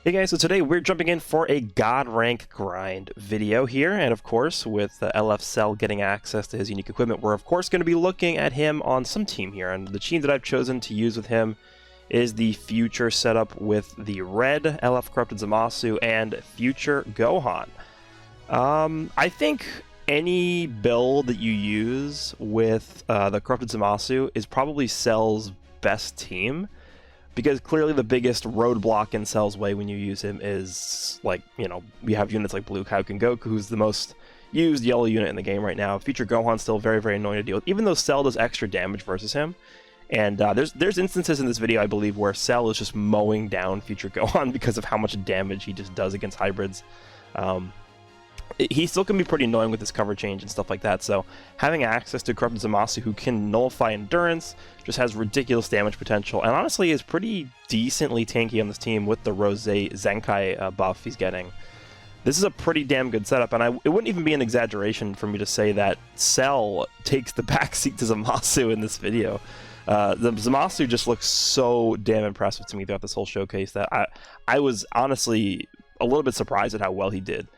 Hey guys, so today we're jumping in for a God rank grind video here, and of course with LF Cell getting access to his unique equipment, we're of course going to be looking at him on some team here, and the team that I've chosen to use with him is the future setup with the red LF Corrupted ZAMASU and future GOHAN. I think any build that you use with the Corrupted ZAMASU is probably Cell's best team, because clearly the biggest roadblock in Cell's way when you use him is, like, you know, we have units like Blue Hercule Goku, who's the most used yellow unit in the game right now. Future Gohan's still very, very annoying to deal with, even though Cell does extra damage versus him. And there's instances in this video, I believe, where Cell is just mowing down Future Gohan because of how much damage he just does against hybrids. He still can be pretty annoying with his cover change and stuff like that, so having access to Corrupted ZAMASU, who can nullify endurance, just has ridiculous damage potential, and honestly is pretty decently tanky on this team with the Rose Zenkai buff he's getting. This is a pretty damn good setup, and it wouldn't even be an exaggeration for me to say that Cell takes the backseat to ZAMASU in this video. The ZAMASU just looks so damn impressive to me throughout this whole showcase that I was honestly a little bit surprised at how well he did.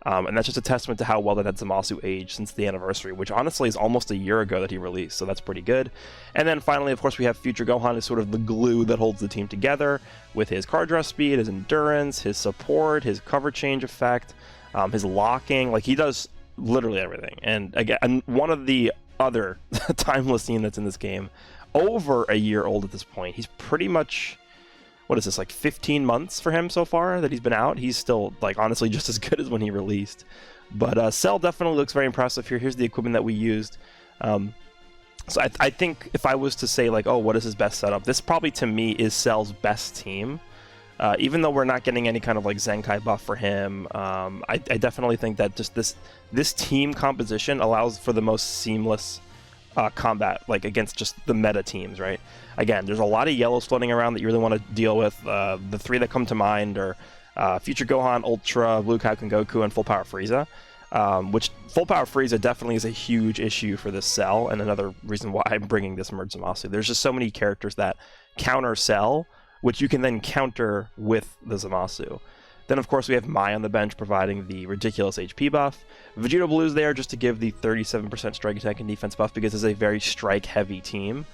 And that's just a testament to how well that ZAMASU aged since the anniversary, which honestly is almost a year ago that he released, so that's pretty good. And then finally, of course, we have Future Gohan as sort of the glue that holds the team together with his card draw speed, his endurance, his support, his cover change effect, his locking. Like, he does literally everything. And again, one of the other timeless units in this game, over a year old at this point. He's pretty much, what is this, like 15 months for him so far that he's been out? He's still, like, honestly just as good as when he released. But Cell definitely looks very impressive here. Here's the equipment that we used. So I think if I was to say, like, oh, what is his best setup? This probably, to me, is Cell's best team. Even though we're not getting any kind of, like, Zenkai buff for him, I definitely think that just this team composition allows for the most seamless combat, like, against just the meta teams, right? Again, there's a lot of yellows floating around that you really want to deal with. The three that come to mind are Future Gohan, Ultra, Blue Hercule Goku, and Full Power Frieza. Which Full Power Frieza definitely is a huge issue for this Cell, and another reason why I'm bringing this Merged ZAMASU. There's just so many characters that counter Cell, which you can then counter with the ZAMASU. Then, of course, we have Mai on the bench providing the ridiculous HP buff. Vegeta Blue's there just to give the 37% strike attack and defense buff because it's a very strike-heavy team.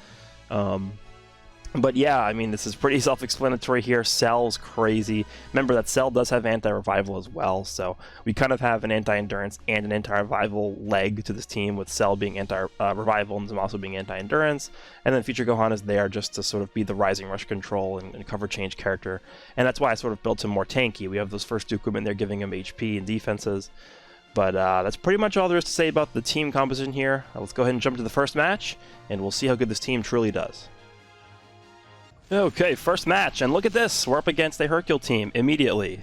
But yeah, I mean, this is pretty self-explanatory here. Cell's crazy. Remember that Cell does have anti-revival as well, so we kind of have an anti-endurance and an anti-revival leg to this team, with Cell being anti-revival and ZAMASU being anti-endurance. And then Future Gohan is there just to sort of be the rising rush control and cover change character. And that's why I sort of built him more tanky. We have those first two equipment there giving him HP and defenses. But that's pretty much all there is to say about the team composition here. Let's go ahead and jump to the first match, and we'll see how good this team truly does. Okay, first match, and look at this. We're up against a Hercule team immediately.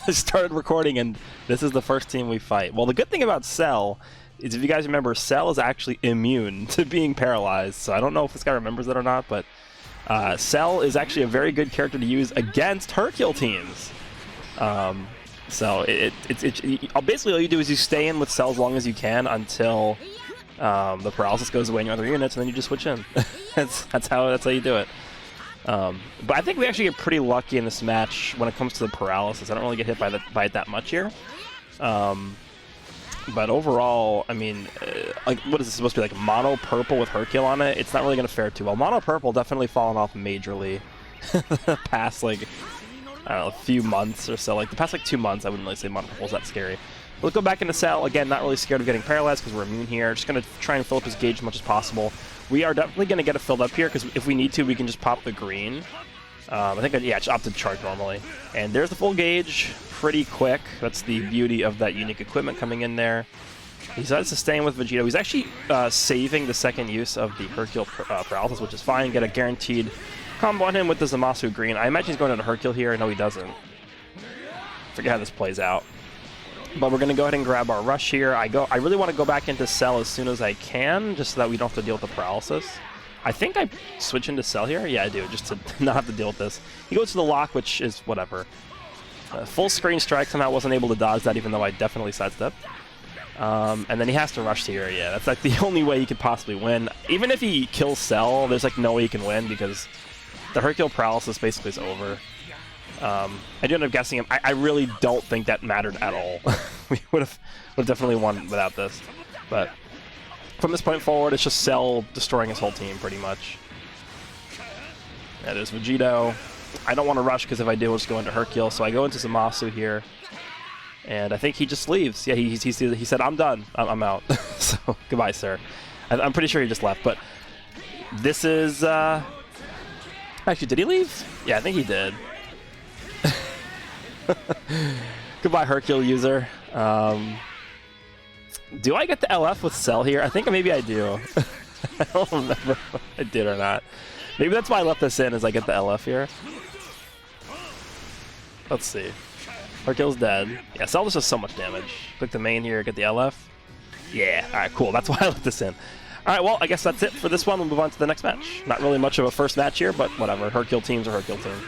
I started recording, and this is the first team we fight. Well, the good thing about Cell is, if you guys remember, Cell is actually immune to being paralyzed. So I don't know if this guy remembers that or not, but Cell is actually a very good character to use against Hercule teams. So basically all you do is you stay in with Cell as long as you can until the paralysis goes away in your other units, and then you just switch in. that's how you do it. But I think we actually get pretty lucky in this match when it comes to the paralysis. I don't really get hit by it that much here. But overall, I mean, like, what is this supposed to be, like mono purple with Hercule on it? It's not really going to fare too well. Mono purple definitely fallen off majorly the past, like, I don't know, a few months or so. Like, the past, like, 2 months, I wouldn't really say mono purple's that scary. Let's go back into Cell. Again, not really scared of getting paralyzed because we're immune here. Just going to try and fill up his gauge as much as possible. We are definitely going to get it filled up here because if we need to, we can just pop the green. I think, yeah, just opt to charge normally. And there's the full gauge pretty quick. That's the beauty of that unique equipment coming in there. He decides to stay in with Vegeta. He's actually saving the second use of the Hercule paralysis, which is fine. Get a guaranteed combo on him with the ZAMASU green. I imagine he's going into Hercule here. No, he doesn't. Forget how this plays out. But we're going to go ahead and grab our rush here. I really want to go back into Cell as soon as I can, just so that we don't have to deal with the paralysis. I think I switch into Cell here. Yeah, I do, just to not have to deal with this. He goes to the lock, which is whatever. Full screen strike, somehow wasn't able to dodge that, even though I definitely sidestepped. And then he has to rush here. Yeah, that's like the only way he could possibly win. Even if he kills Cell, there's like no way he can win because the Hercule paralysis basically is over. I do end up guessing him. I really don't think that mattered at all. We would have definitely won without this. But from this point forward, it's just Cell destroying his whole team, pretty much. Yeah, there's Vegito. I don't want to rush, because if I do, we'll just go into Hercule. So I go into ZAMASU here. And I think he just leaves. Yeah, he said, I'm done. I'm out. So, goodbye, sir. I'm pretty sure he just left. But this is... Actually, did he leave? Yeah, I think he did. Goodbye, Hercule user. Do I get the LF with Cell here? I think maybe I do. I don't remember if I did or not. Maybe that's why I left this in, is I get the LF here. Let's see. Hercule's dead. Yeah, Cell does just so much damage. Click the main here, get the LF. Yeah, alright, cool. That's why I left this in. Alright, well, I guess that's it for this one. We'll move on to the next match. Not really much of a first match here, but whatever. Hercule teams are Hercule teams.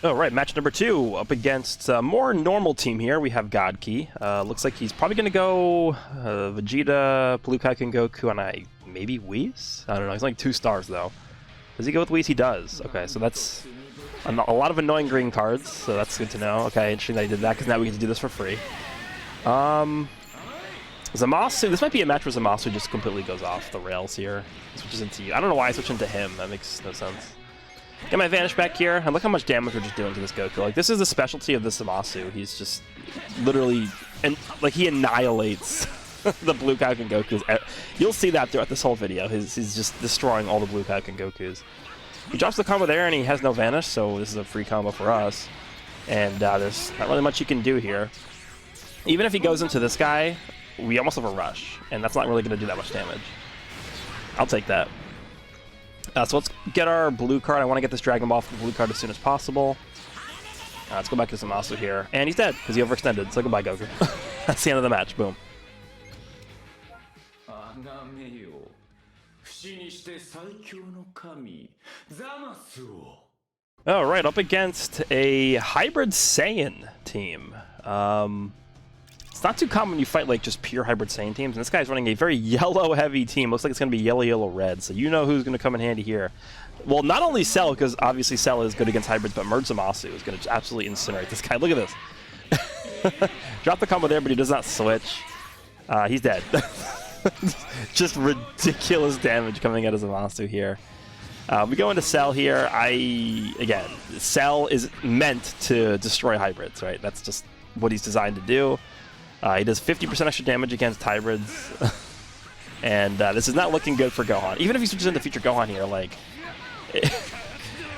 All right, match number 2 up against a more normal team here. We have Godkey. Looks like he's probably going to go Vegeta, Blue Kaioken Goku, and maybe Whis? I don't know. He's only 2 stars, though. Does he go with Whis? He does. Okay, so that's a lot of annoying green cards, so that's good to know. Okay, interesting that he did that, because now we get to do this for free. ZAMASU, this might be a match where ZAMASU just completely goes off the rails here. He switches into you. I don't know why I switched into him. That makes no sense. Get my Vanish back here, and look how much damage we're just doing to this Goku. Like, this is the specialty of this ZAMASU. He's just literally, and like, he annihilates the Blue Kaioken Gokus. You'll see that throughout this whole video. He's just destroying all the Blue Kaioken Gokus. He drops the combo there, and he has no Vanish, so this is a free combo for us. And there's not really much you can do here. Even if he goes into this guy, we almost have a rush, and that's not really going to do that much damage. I'll take that. So let's get our blue card. I want to get this Dragon Ball from the blue card as soon as possible. Let's go back to ZAMASU here. And he's dead, because he overextended, so goodbye, Goku. That's the end of the match. Boom. Alright, up against a hybrid Saiyan team. It's not too common you fight like just pure hybrid Saiyan teams, and this guy's running a very yellow-heavy team. Looks like it's going to be yellow, yellow, red, so you know who's going to come in handy here. Well, not only Cell, because obviously Cell is good against hybrids, but Merged ZAMASU is going to absolutely incinerate this guy. Look at this. Drop the combo there, but he does not switch. He's dead. Just ridiculous damage coming out of ZAMASU here. We go into Cell here. Again, Cell is meant to destroy hybrids, right? That's just what he's designed to do. He does 50% extra damage against hybrids. And this is not looking good for Gohan. Even if he switches into Future Gohan here, like...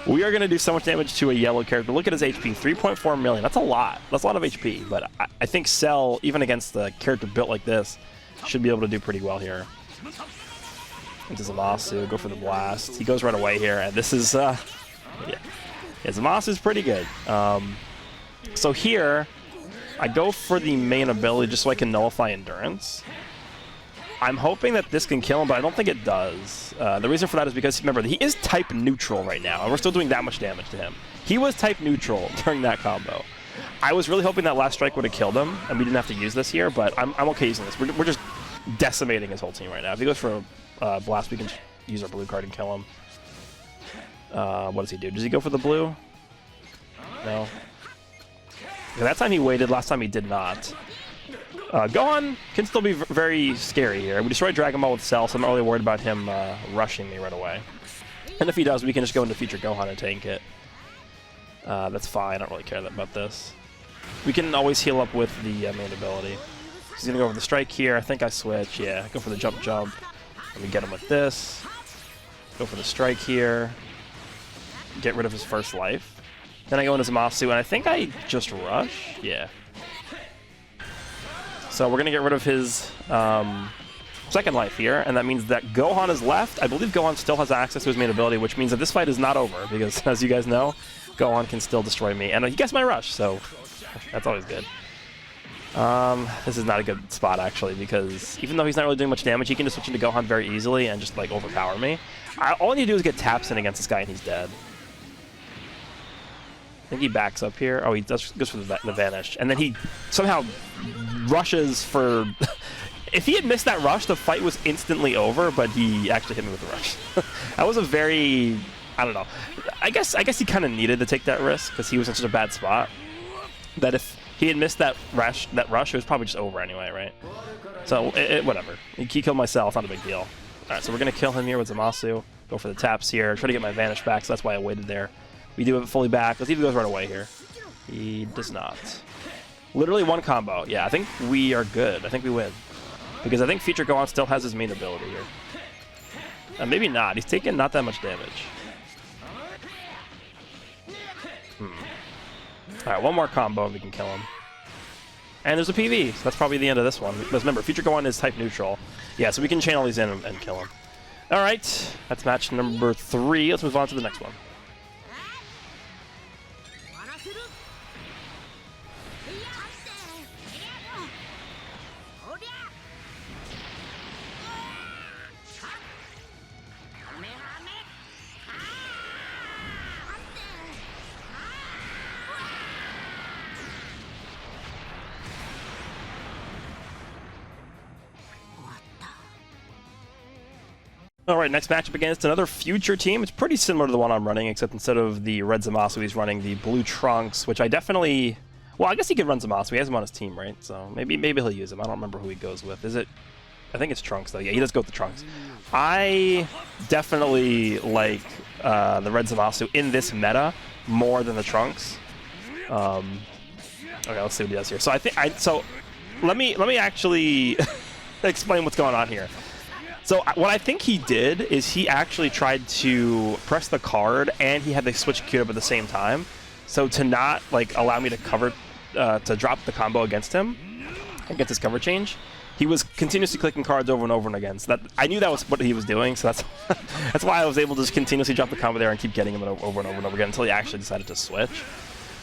we are going to do so much damage to a yellow character. Look at his HP, 3.4 million. That's a lot. That's a lot of HP. But I think Cell, even against a character built like this, should be able to do pretty well here. Into ZAMASU, go for the blast. He goes right away here, and this is, yeah, ZAMASU is pretty good. So here, I go for the main ability just so I can nullify Endurance. I'm hoping that this can kill him, but I don't think it does. The reason for that is because, remember, he is type neutral right now, and we're still doing that much damage to him. He was type neutral during that combo. I was really hoping that last strike would have killed him, and we didn't have to use this here, but I'm okay using this. We're just decimating his whole team right now. If he goes for a blast, we can use our blue card and kill him. What does he do? Does he go for the blue? No. Yeah, that time he waited, last time he did not. Gohan can still be very scary here. We destroyed Dragon Ball with Cell, so I'm not really worried about him rushing me right away. And if he does, we can just go into Future Gohan and tank it. That's fine, I don't really care about this. We can always heal up with the main ability. He's going to go for the strike here. I think I switch. Yeah, go for the jump. Let me get him with this. Go for the strike here. Get rid of his first life. Then I go into ZAMASU, and I think I just rush. Yeah. So we're going to get rid of his second life here, and that means that Gohan is left. I believe Gohan still has access to his main ability, which means that this fight is not over, because as you guys know, Gohan can still destroy me. And he gets my rush, so that's always good. This is not a good spot, actually, because even though he's not really doing much damage, he can just switch into Gohan very easily and just, like, overpower me. All I need to do is get taps in against this guy, and he's dead. I think he backs up here. Oh, he goes for the vanish. And then he somehow rushes for... If he had missed that rush, the fight was instantly over, but he actually hit me with the rush. That was a very... I don't know. I guess he kind of needed to take that risk, because he was in such a bad spot, that if he had missed that rush, it was probably just over anyway, right? So, whatever. He killed myself, not a big deal. Alright, so we're going to kill him here with ZAMASU. Go for the taps here. Try to get my vanish back, so that's why I waited there. We do have it fully back. Let's see if he goes right away here. He does not. Literally one combo. Yeah, I think we are good. I think we win. Because I think Future Gohan still has his main ability here. Maybe not. He's taking not that much damage. Alright, one more combo and we can kill him. And there's a PV, so that's probably the end of this one. Because remember, Future Gohan is type neutral. Yeah, so we can channel these in and kill him. Alright, that's match number 3. Let's move on to the next one. Alright, next matchup against another Future team. It's pretty similar to the one I'm running, except instead of the red ZAMASU, he's running the blue Trunks, which I definitely... Well, I guess he could run ZAMASU. He has him on his team, right? So maybe he'll use him. I don't remember who he goes with. Is it... I think it's Trunks, though. Yeah, he does go with the Trunks. I definitely like the red ZAMASU in this meta more than the Trunks. Okay, let's see what he does here. So I think... So let me actually explain what's going on here. So what I think he did is he actually tried to press the card and he had the switch queued up at the same time. So to not like allow me to cover, to drop the combo against him and get this cover change, he was continuously clicking cards over and over and again. So that I knew that was what he was doing. So that's that's why I was able to just continuously drop the combo there and keep getting him over and over and over again until he actually decided to switch.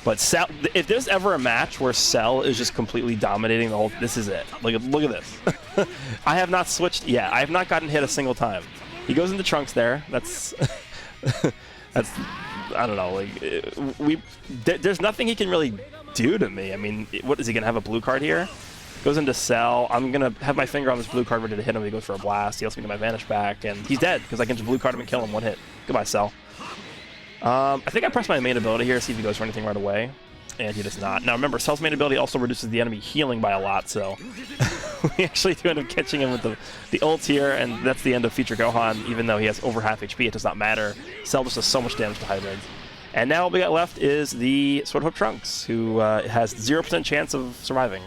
But Cell, if there's ever a match where Cell is just completely dominating the whole, this is it. Look at this. I have not switched yet. I have not gotten hit a single time. He goes into Trunks there. That's that's I don't know. Like there's nothing he can really do to me. I mean, what is he gonna have a blue card here? Goes into Cell. I'm gonna have my finger on this blue card ready to hit him. He goes for a blast. He helps me get my vanish back, and he's dead because I can just blue card him and kill him one hit. Goodbye, Cell. I think I pressed my main ability here, see if he goes for anything right away, and he does not. Now remember, Cell's main ability also reduces the enemy healing by a lot, so we actually do end up catching him with the ult here, and that's the end of Future Gohan. Even though he has over half HP, it does not matter. Cell just does so much damage to hybrids. And now what we got left is the Sword Hope Trunks, who has 0% chance of surviving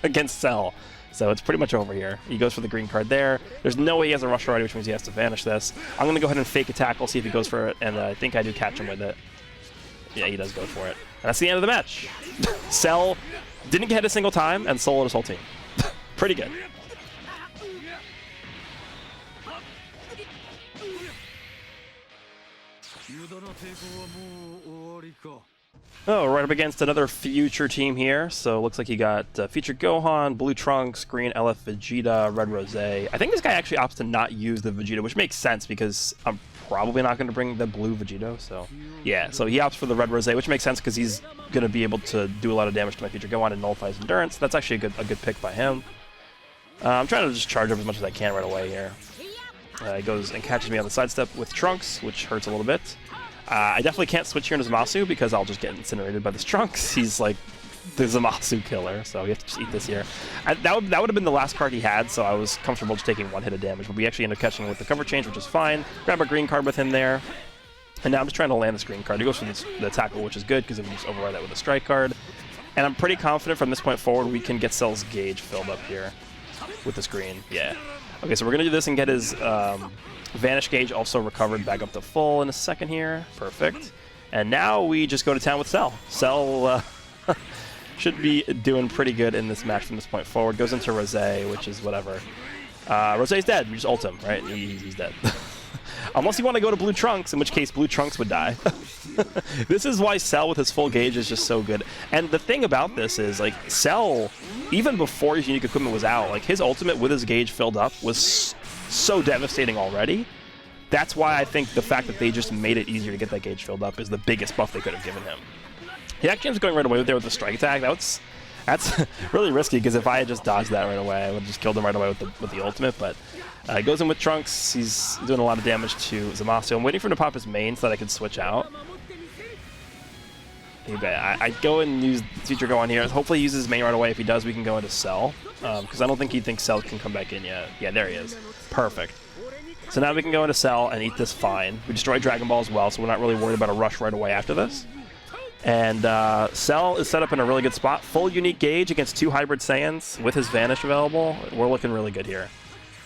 against Cell. So it's pretty much over here. He goes for the green card there. There's no way he has a rush already, which means he has to vanish this. I'm going to go ahead and fake a tackle, see if he goes for it, and I think I do catch him with it. Yeah, he does go for it. And that's the end of the match. Cell didn't get hit a single time and soloed his whole team. Pretty good. Oh, right up against another Future team here. So looks like you got Future Gohan, Blue Trunks, Green LF Vegeta, Red Rose. I think this guy actually opts to not use the Vegeta, which makes sense because I'm probably not going to bring the blue Vegito. So yeah, so he opts for the Red Rose, which makes sense because he's going to be able to do a lot of damage to my Future Gohan and nullify his endurance. That's actually a good pick by him. I'm trying to just charge up as much as I can right away here. He goes and catches me on the sidestep with Trunks, which hurts a little bit. I definitely can't switch here into ZAMASU because I'll just get incinerated by this Trunks. He's like the ZAMASU killer, so we have to just eat this here. That would have been the last card he had, so I was comfortable just taking one hit of damage. But we actually ended up catching him with the cover change, which is fine. Grab a green card with him there. And now I'm just trying to land this green card. He goes for the tackle, which is good because it will just override that with a strike card. And I'm pretty confident from this point forward we can get Cell's gauge filled up here with this green. Yeah. Okay, so we're going to do this and get his Vanish gauge also recovered back up to full in a second here. Perfect. And now we just go to town with Cell. Cell should be doing pretty good in this match from this point forward. Goes into Rose, which is whatever. Rose's dead. We just ult him, right? He's dead. Unless you want to go to Blue Trunks, in which case Blue Trunks would die. This is why Cell with his full gauge is just so good. And the thing about this is, like, Cell even before his unique equipment was out, like his ultimate with his gauge filled up was so devastating already. That's why I think the fact that they just made it easier to get that gauge filled up is the biggest buff they could have given him. He actually ends up going right away there with the strike attack. That's really risky, because if I had just dodged that right away, I would have just killed him right away with the ultimate. But he goes in with Trunks. He's doing a lot of damage to ZAMASU. I'm waiting for him to pop his main so that I can switch out. I go and use Future Gohan here. Hopefully he uses his main right away. If he does, we can go into Cell, because I don't think he thinks Cell can come back in yet. Yeah, there he is. Perfect. So now we can go into Cell and eat this fine. We destroy Dragon Ball as well, so we're not really worried about a rush right away after this. And Cell is set up in a really good spot. Full unique gauge against 2 hybrid Saiyans with his Vanish available. We're looking really good here.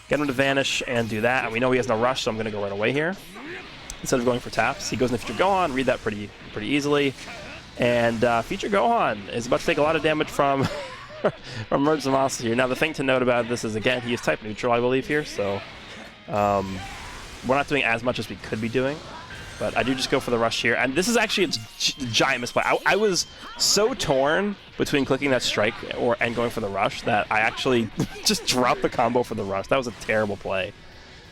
Get him to Vanish and do that. And we know he has no rush, so I'm going to go right away here. Instead of going for taps, he goes into Future Gohan. Read that pretty easily. And Future Gohan is about to take a lot of damage from MERGED ZAMASU here. Now, the thing to note about this is, again, he is type neutral, I believe, here. So we're not doing as much as we could be doing. But I do just go for the rush here. And this is actually a giant misplay. I was so torn between clicking that strike and going for the rush that I actually just dropped the combo for the rush. That was a terrible play.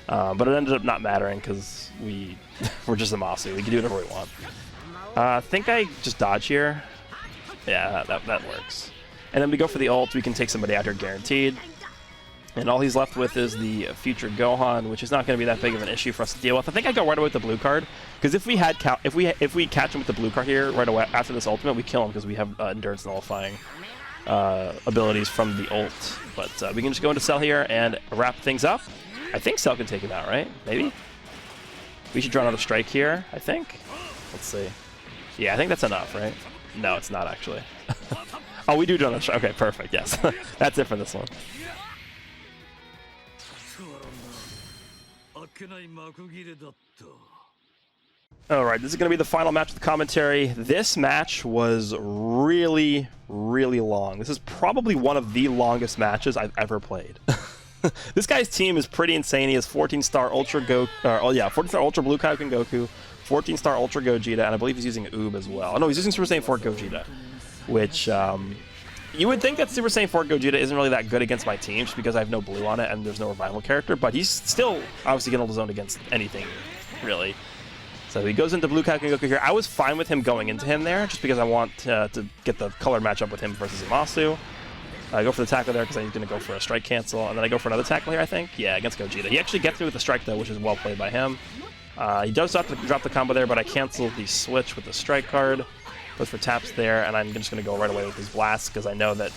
But it ended up not mattering because we're just ZAMASU. We can do whatever we want. I think I just dodge here. Yeah, that works. And then we go for the ult. We can take somebody out here guaranteed. And all he's left with is the Future Gohan, which is not going to be that big of an issue for us to deal with. I think I go right away with the blue card, because if we catch him with the blue card here right away after this ultimate, we kill him because we have endurance nullifying abilities from the ult. But we can just go into Cell here and wrap things up. I think Cell can take him out, right? Maybe. We should draw another strike here, I think. Let's see. Yeah, I think that's enough, right? No, it's not actually. Oh, we do draw another strike. Okay, perfect. Yes, that's it for this one. Alright, this is going to be the final match of the commentary. This match was really, really long. This is probably one of the longest matches I've ever played. This guy's team is pretty insane. He has 14-star Ultra Blue Kaioken Goku, 14-star Ultra Gogeta, and I believe he's using Oob as well. Oh, no, he's using Super Saiyan 4 Gogeta, which you would think that Super Saiyan 4 Gogeta isn't really that good against my team, just because I have no blue on it and there's no revival character, but he's still obviously going to zone against anything, really. So he goes into Blue Kaioken Goku here. I was fine with him going into him there, just because I want to get the color matchup with him versus ZAMASU. I go for the tackle there because he's going to go for a strike cancel, and then I go for another tackle here, I think. Yeah, against Gogeta. He actually gets me with the strike, though, which is well played by him. He does have to drop the combo there, but I cancel the switch with the strike card. Goes for taps there, and I'm just going to go right away with his blast, because I know that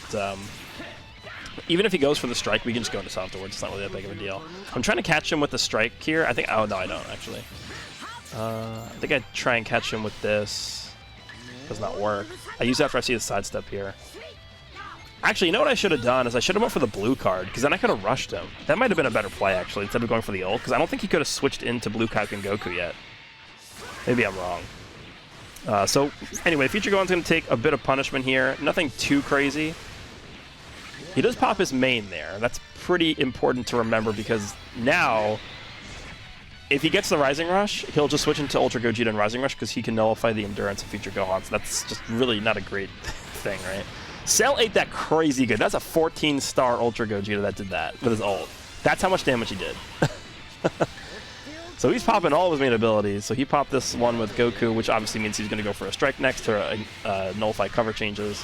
even if he goes for the strike, we can just go into soft afterwards. It's not really that big of a deal. I'm trying to catch him with the strike here. I think... Oh, no, I don't, actually. I think I try and catch him with this. Does not work. I use it after I see the sidestep here. Actually, you know what I should have done is I should have went for the blue card, because then I could have rushed him. That might have been a better play, actually, instead of going for the ult, because I don't think he could have switched into Blue Kaioken Goku yet. Maybe I'm wrong. So, anyway, Future Gohan's going to take a bit of punishment here. Nothing too crazy. He does pop his main there. That's pretty important to remember, because now, if he gets the Rising Rush, he'll just switch into Ultra Gogeta and Rising Rush, because he can nullify the endurance of Future Gohan. So that's just really not a great thing, right? Cell ate that crazy good. That's a 14-star Ultra Gogeta that did that with his ult. That's how much damage he did. So he's popping all of his main abilities. So he popped this one with Goku, which obviously means he's going to go for a strike next to nullify cover changes,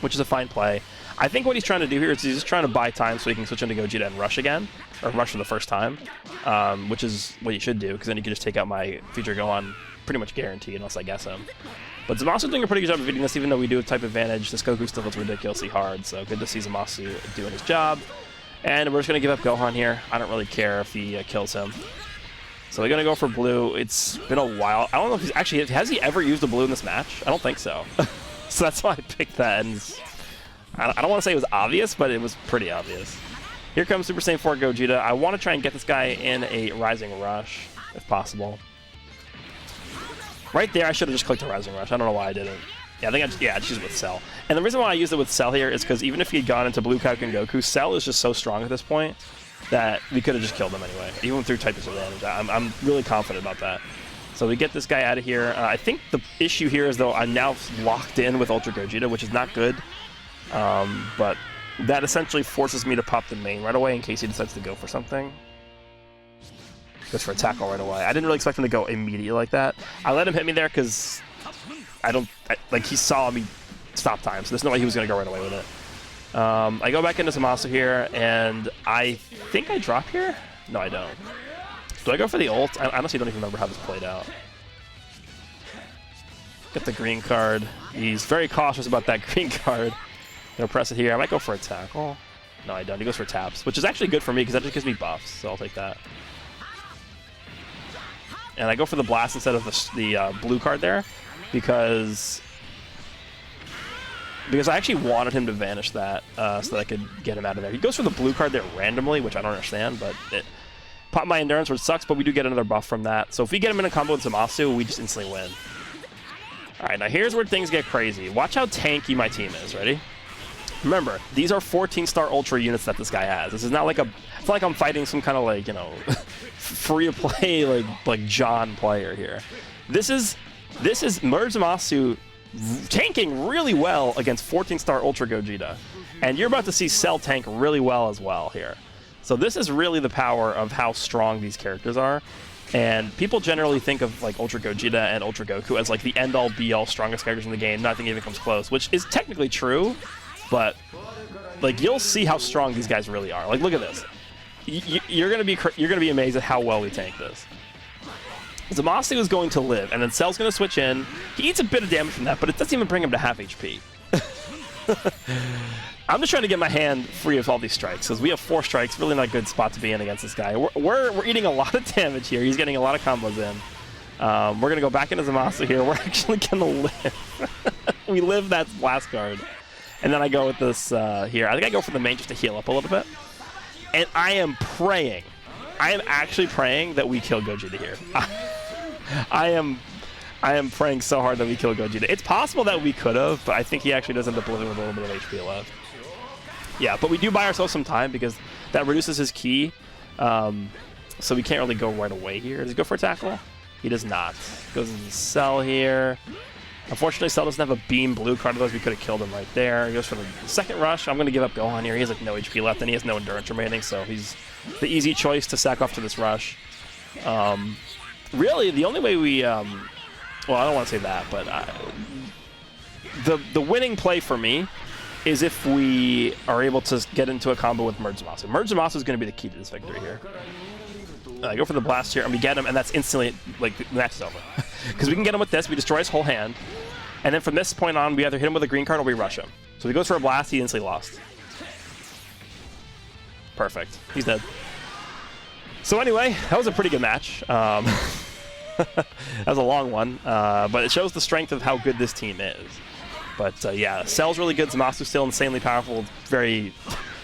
which is a fine play. I think what he's trying to do here is he's just trying to buy time so he can switch into Gogeta and rush again, or rush for the first time, which is what you should do, because then you can just take out my Future Gohan pretty much guaranteed, unless I guess him. But ZAMASU doing a pretty good job of beating this, even though we do have type advantage. This Goku still looks ridiculously hard, so good to see ZAMASU doing his job. And we're just going to give up Gohan here. I don't really care if he kills him. So we're going to go for blue. It's been a while. I don't know if he's actually... Has he ever used a blue in this match? I don't think so. So that's why I picked that. And I don't want to say it was obvious, but it was pretty obvious. Here comes Super Saiyan 4 Gogeta. I want to try and get this guy in a Rising Rush, if possible. Right there, I should have just clicked a Rising Rush. I don't know why I didn't. Yeah, I think I just used it with Cell. And the reason why I used it with Cell here is because even if he had gone into Blue Kaioken Goku, Cell is just so strong at this point that we could have just killed him anyway, even through type disadvantage. I'm really confident about that. So we get this guy out of here. I think the issue here is, though, I'm now locked in with Ultra Gogeta, which is not good. But that essentially forces me to pop the main right away in case he decides to go for something. Goes for a tackle right away. I didn't really expect him to go immediately like that. I let him hit me there because like he saw me stop time, so there's no way he was going to go right away with it. I go back into ZAMASU here, and I think I drop here? No, I don't. Do I go for the ult? I honestly don't even remember how this played out. Get the green card. He's very cautious about that green card. Gonna press it here. I might go for a tackle. No, I don't. He goes for taps, which is actually good for me because that just gives me buffs, so I'll take that. And I go for the blast instead of the blue card there because I actually wanted him to vanish that so that I could get him out of there. He goes for the blue card there randomly, which I don't understand, but it popped my endurance, which sucks, but we do get another buff from that. So if we get him in a combo with ZAMASU, we just instantly win. Alright, now here's where things get crazy. Watch how tanky my team is. Ready? Remember, these are 14-star Ultra units that this guy has. This is not like it's not like I'm fighting some kind of like, you know, free-to-play like John player here. This is Merged ZAMASU tanking really well against 14-star Ultra Gogeta. And you're about to see Cell tank really well as well here. So this is really the power of how strong these characters are. And people generally think of like Ultra Gogeta and Ultra Goku as like the end-all be-all strongest characters in the game. Nothing even comes close, which is technically true. But like you'll see how strong these guys really are. Like look at this. You're gonna be amazed at how well we tank this. ZAMASU is going to live, and then Cell's going to switch in. He eats a bit of damage from that, but it doesn't even bring him to half HP. I'm just trying to get my hand free of all these strikes, because we have 4 strikes. Really not a good spot to be in against this guy. We're eating a lot of damage here. He's getting a lot of combos in. We're going to go back into ZAMASU here. We're actually going to live. We live that blast card. And then I go with this here. I think I go for the main just to heal up a little bit. And I am praying. I am actually praying that we kill Gogeta here. I am praying so hard that we kill Gogeta. It's possible that we could have, but I think he actually does end up living with a little bit of HP left. Yeah, but we do buy ourselves some time because that reduces his ki. So we can't really go right away here. Does he go for a tackle? He does not. Goes into Cell here. Unfortunately, Cell doesn't have a beam blue card, otherwise we could have killed him right there. He goes for the second rush. I'm going to give up Gohan here. He has like no HP left, and he has no endurance remaining, so he's the easy choice to sack off to this rush. Really, the only way we... well, I don't want to say that, but the winning play for me is if we are able to get into a combo with Merged ZAMASU. Merged ZAMASU is going to be the key to this victory here. Go for the blast here, and we get him, and that's instantly, like, the match is over. Because we can get him with this, we destroy his whole hand, and then from this point on, we either hit him with a green card or we rush him. So if he goes for a blast, he instantly lost. Perfect. He's dead. So anyway, that was a pretty good match. That was a long one, but it shows the strength of how good this team is. But yeah, Cell's really good, ZAMASU's still insanely powerful, very,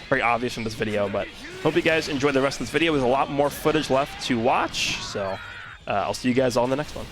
very obvious from this video, but hope you guys enjoyed the rest of this video. There's a lot more footage left to watch, so I'll see you guys all in the next one.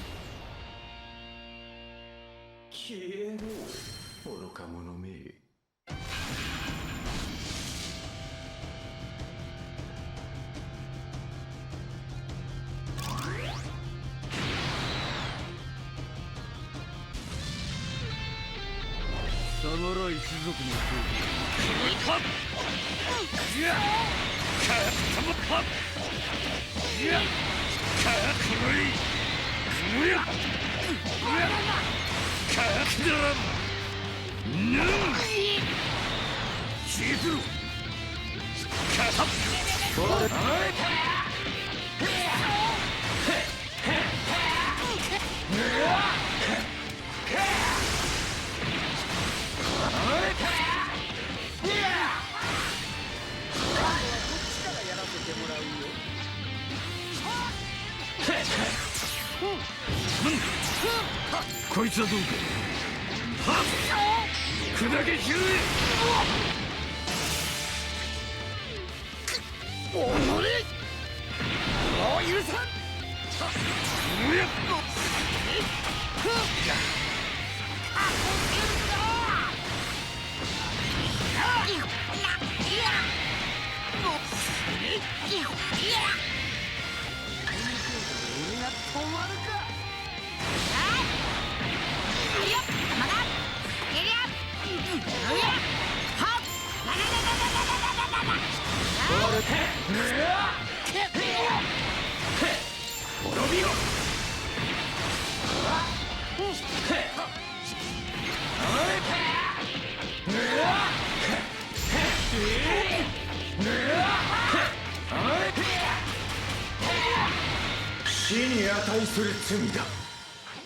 死に値する罪だ。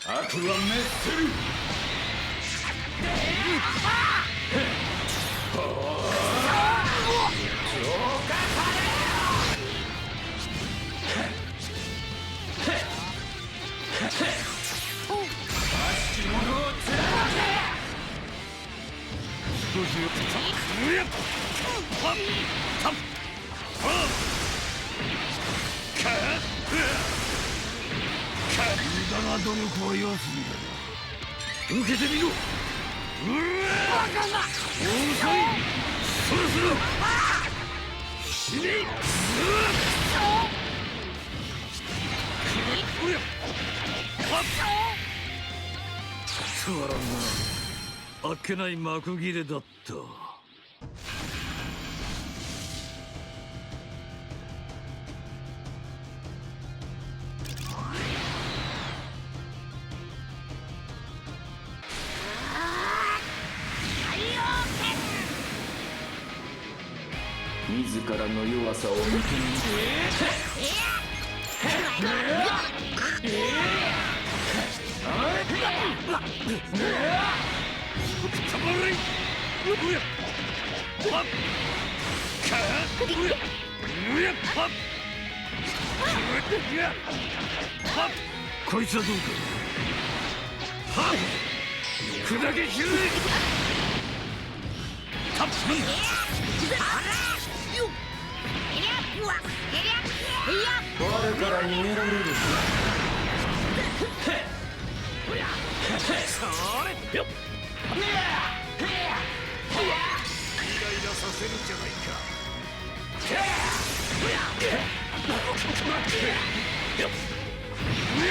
悪は滅する。だがどの子は安いんだな。受けてみろ。バカな。遅い。そろそろ死ね。つまらんな。あっけない幕切れだった。自らの弱さを認める。こいつはどうか。はっ、砕け切れ。タップ。我から逃げられる。それよっ。イライラさせるんじゃないか。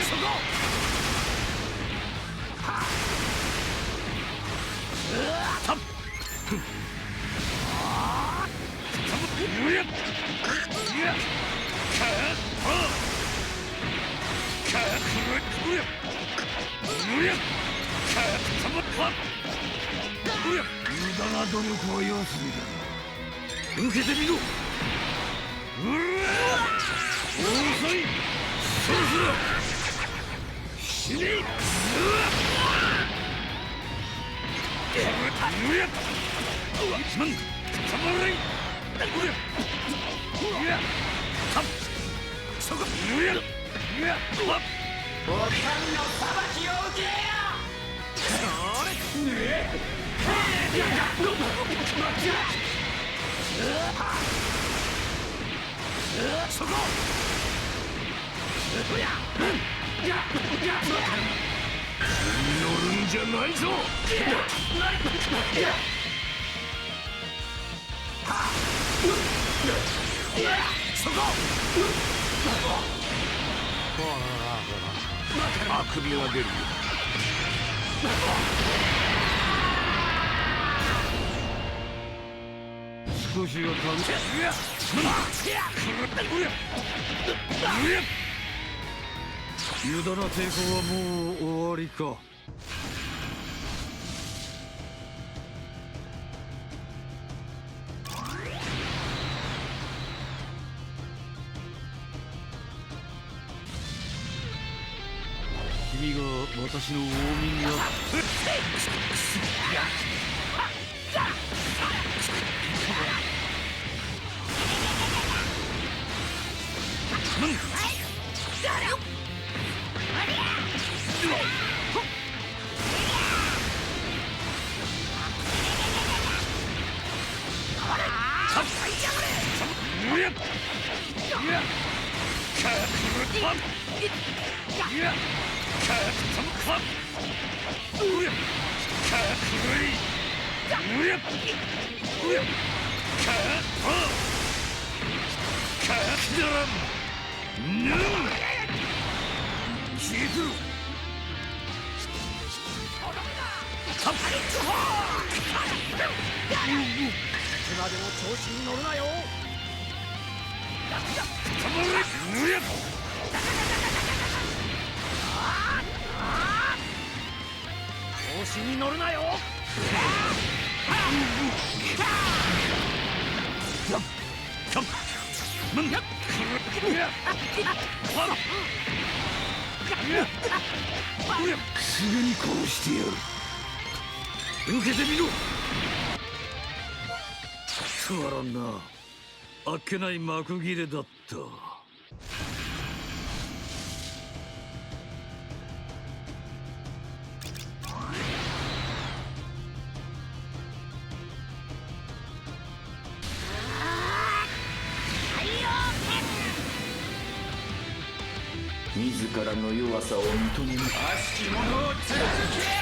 そこ。タップ。無駄な努力は要するだ。受けてみろ。遅い。そろそろ死ね。そこ。ボタンの裁きを受けよ。そこ。乗るんじゃないぞ。そこ。あくびが出るよ。少しは軽い。無駄な抵抗はもう終わりか。君が私のウォーミングアップ。調子に乗るなよ。すぐに殺してやる。受けてみろ。つまらんな。あっけない幕切れだった。自らの弱さを認める。悪しき者を続け。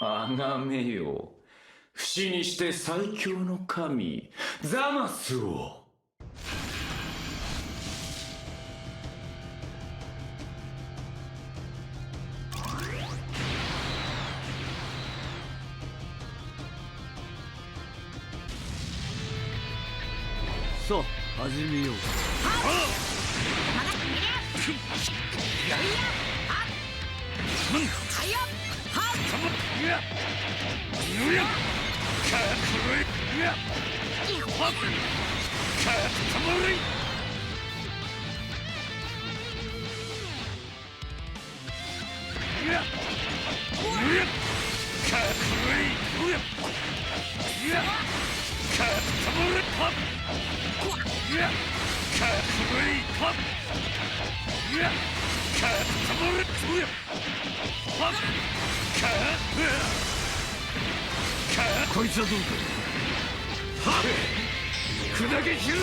あがめよ、不死にして最強の神ザマスを。さあ始めよう。こいつはどうか。はっ、砕け散る。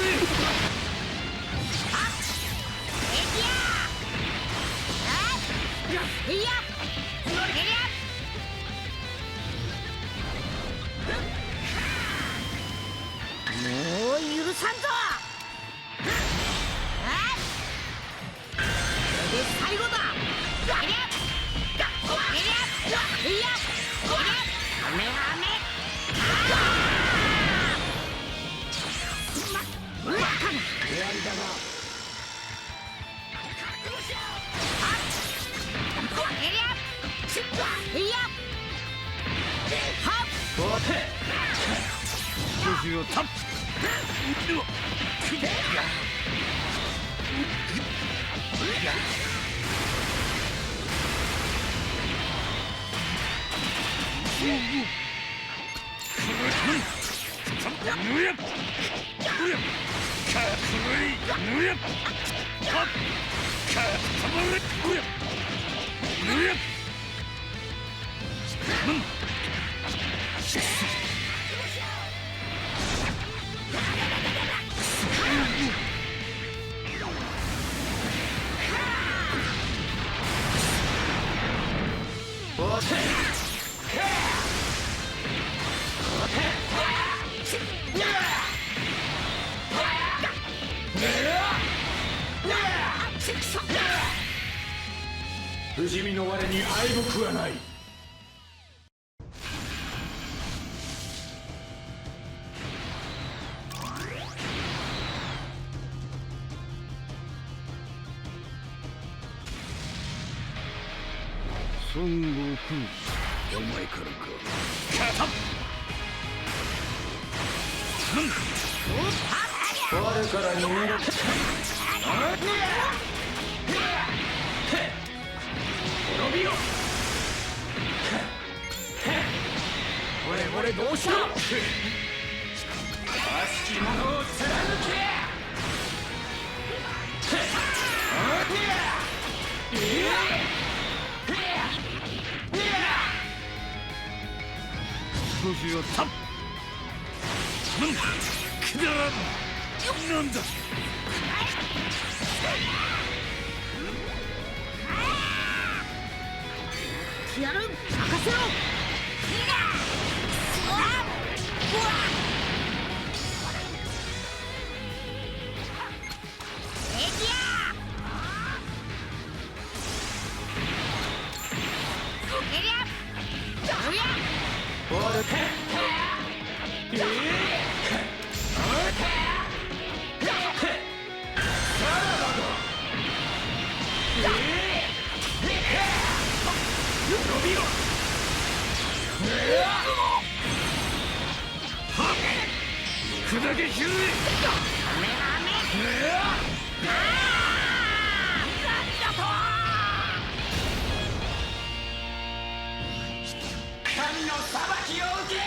もう許さんぞ。これで最後だ。不死身の我に敗北はない。孫悟空、お前からか。我から逃げろ。滅びろ。々同士悪しき者を貫け。少しよったくだらん。なんだやる任せろ。砕けひゅう神の裁きを受けよ。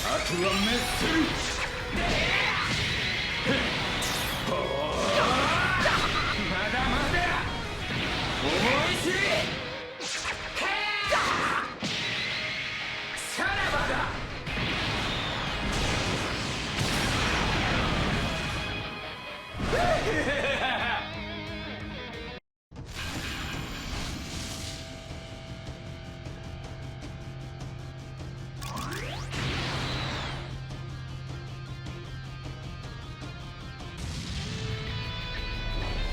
悪は滅する。まだまだ思い知り。さらばだ。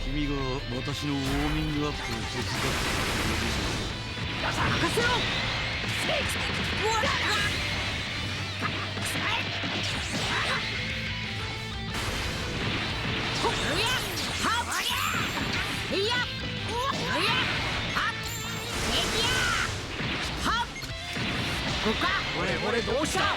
君が私のウォーミングアップを手伝ってくれる任せろ。これどうした。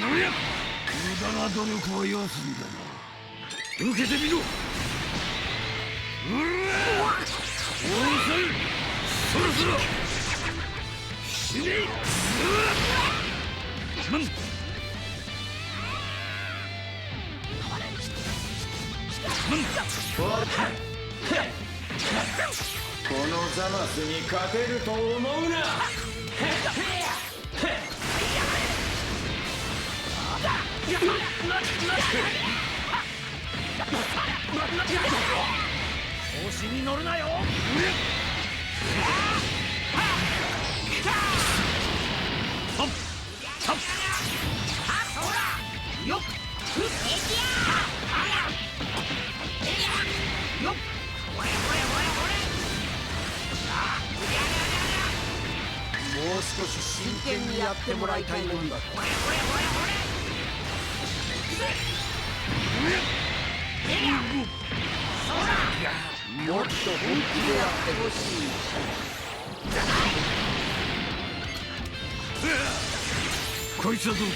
無駄な努力は要すんだな。受けてみろ。そろそろ死ね。このザマスに勝てると思うな。調子に乗るなよ。もう少し真剣にやってもらいたいもんだ。もっと本気でやってほしい。こいつはどうか。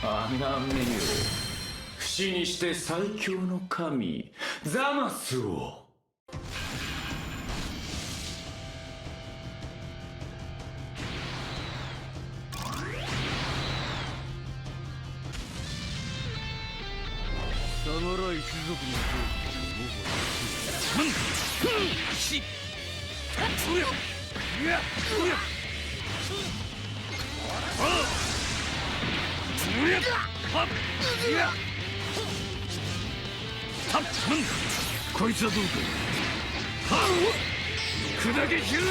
あがめよ、不死にして最強の神ザマスを。侍一族の闘こいつはどうか。砕け散る。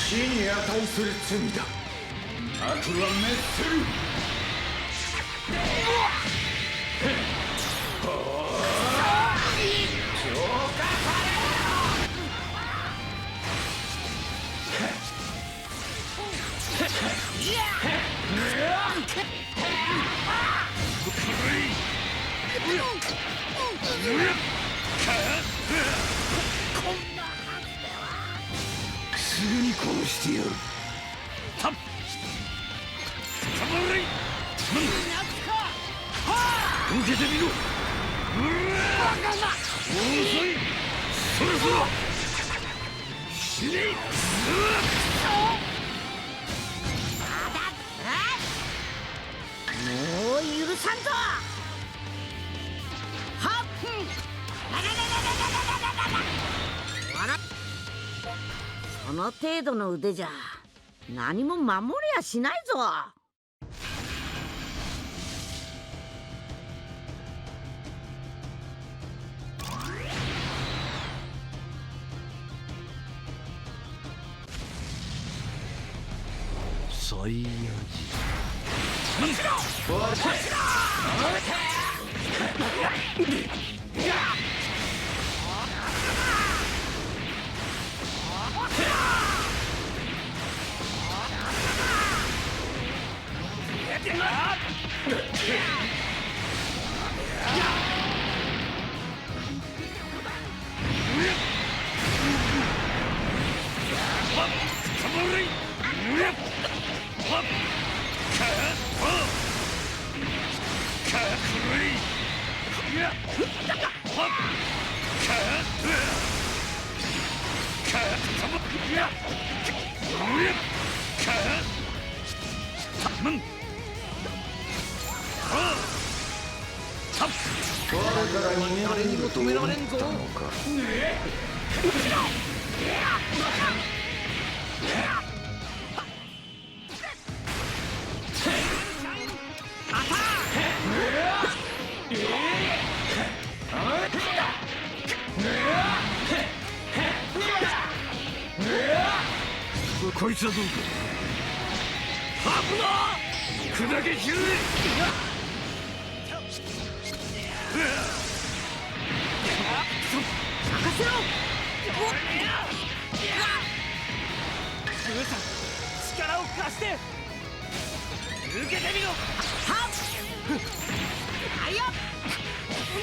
死に値する罪だ。悪は滅する。すぐに殺してやる。受けてみろ。遅い。そろそろ死ね。もう許さんぞ。はっ、その程度の腕じゃ何も守りやしないぞ。サイヤ誰にも止められんぞ。こいつはどうか。砕け散る。任せろ。グーさん、力を貸して。受けてみろ。はっ。はいよ。いや、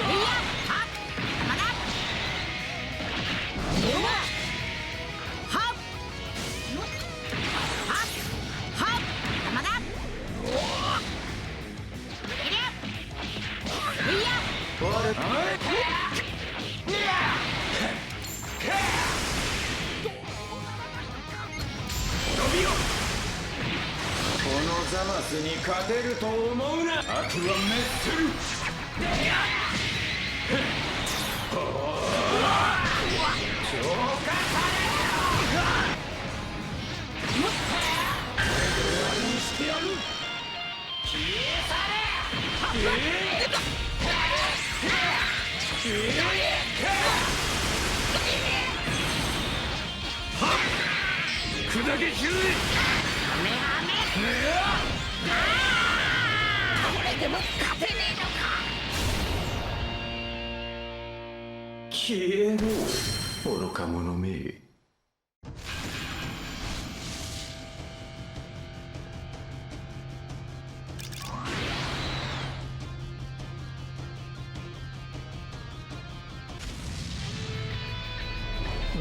はっ。まだ。はっ。はっ。まだ。いや。このザマスに勝てると思うな。悪は滅する。砕け散る。消えろ愚か者め。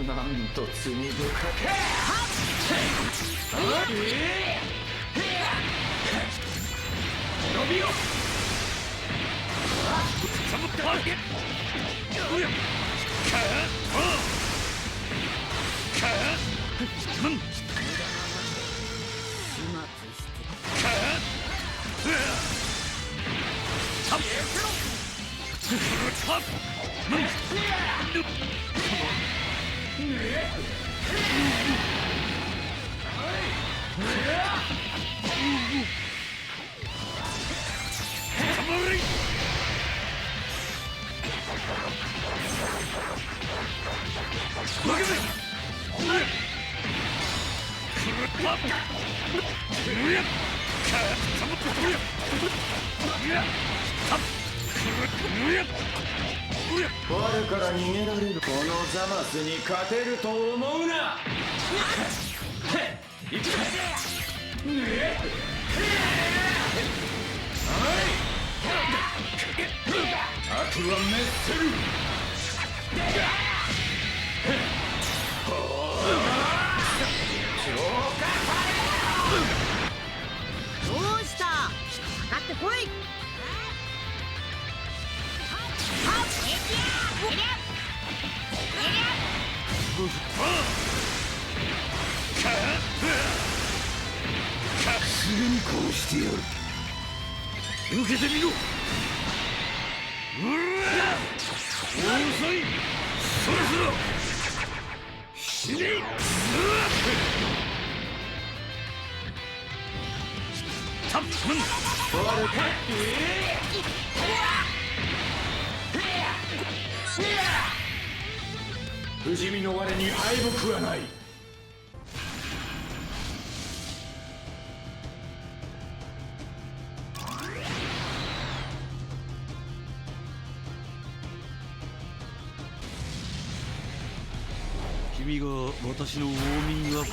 なんと罪深く伸びよ我から逃げられるこのザマスに勝てると思うな。行くあとは滅せる。どうした？かかってこい。すぐに殺してやる。受けてみろ。遅い。そろそろ死ね。タップン不死身の我に敗北はない。君が私のウォーミングアップ。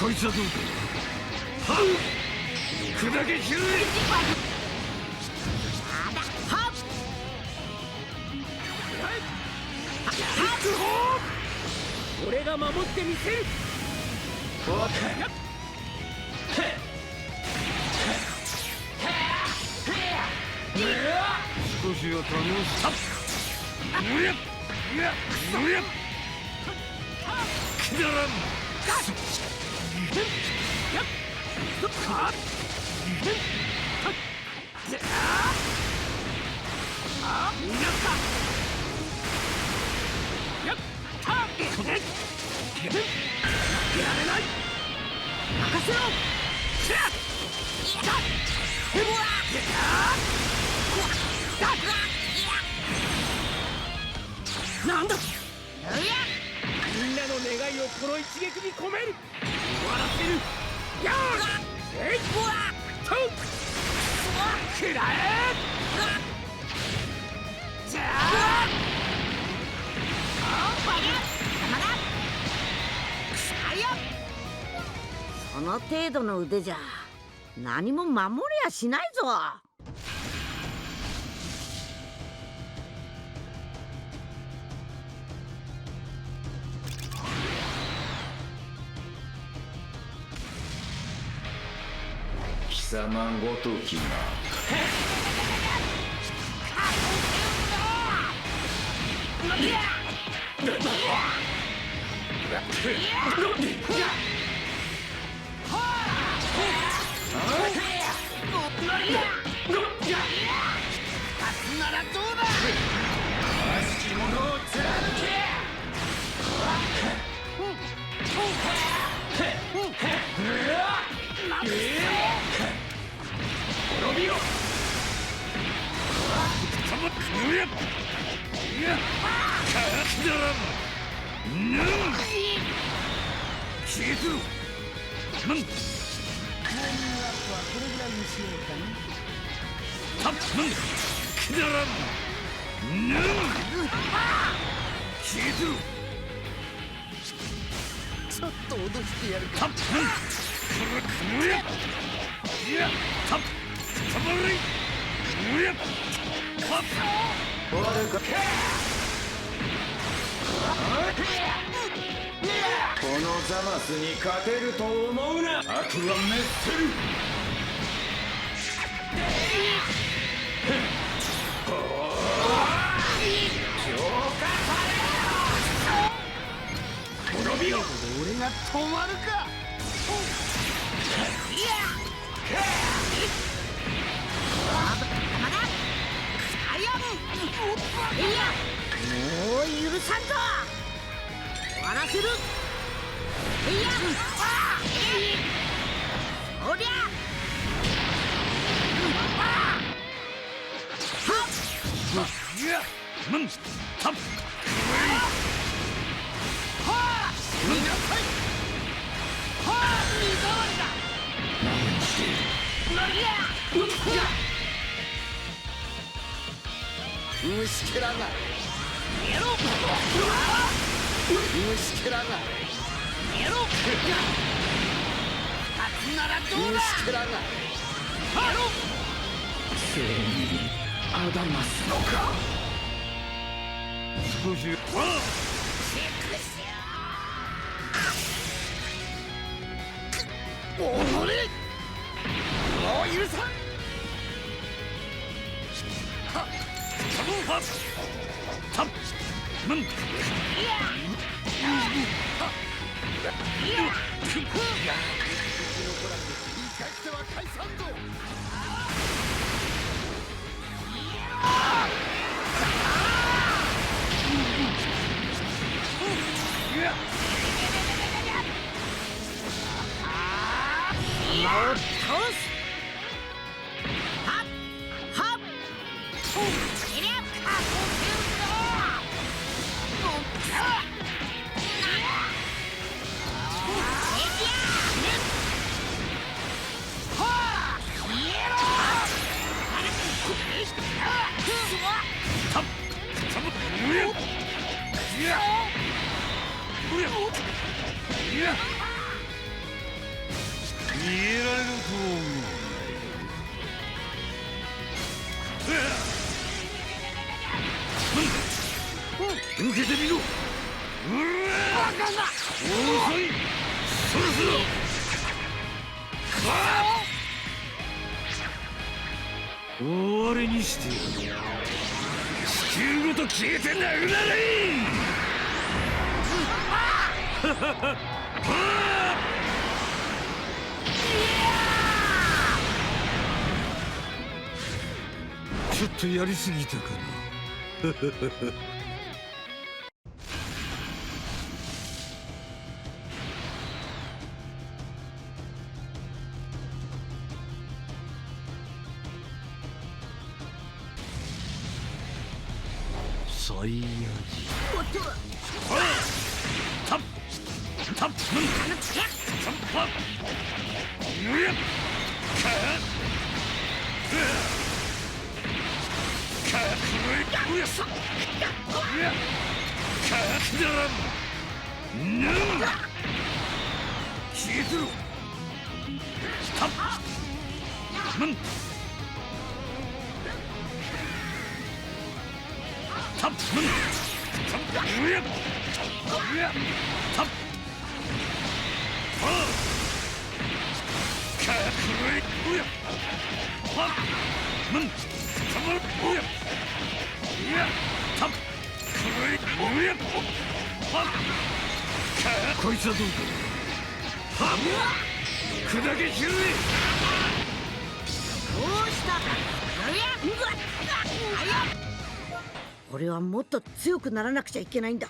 こいつはどうか。砕け散る。俺が守ってみせる。少しは楽しか。くだらん。任せろ。なんだ。みんなの願いをこの一撃に込める。終わらせる。よーし。えい。と。くらえ。じゃあ。その程度の腕じゃ何も守りやしないぞ。貴様ごときがならどうだ。悪しき者を貫け。ちょっと脅してやるか。このザマスに勝てると思うな。悪は滅せる。滅びよ。俺が止まるか。もう許さんぞ。終わらせる。いや、おりゃ。虫けらが。やろう。虫けらが。やろう。勝つならどうだ。虫けらが。やろう。ついにアダマスのか。少し。おのれ。もう許さん。受けてみろ。遅い。そろそろ。終わりにして地球ごと消えてなくなれ。ちょっとやりすぎたかな。サイヤ人。タッタッタッパッぬやっかかくれうやさうやかくだらんぬ消えてろ。タッムンタッムンタッうやうやタッパーかくれうやパッムンタムうやうやタッくれうやパッかこいつはどうか。はっ砕け散る。どうした。俺はもっと強くならなくちゃいけないんだ。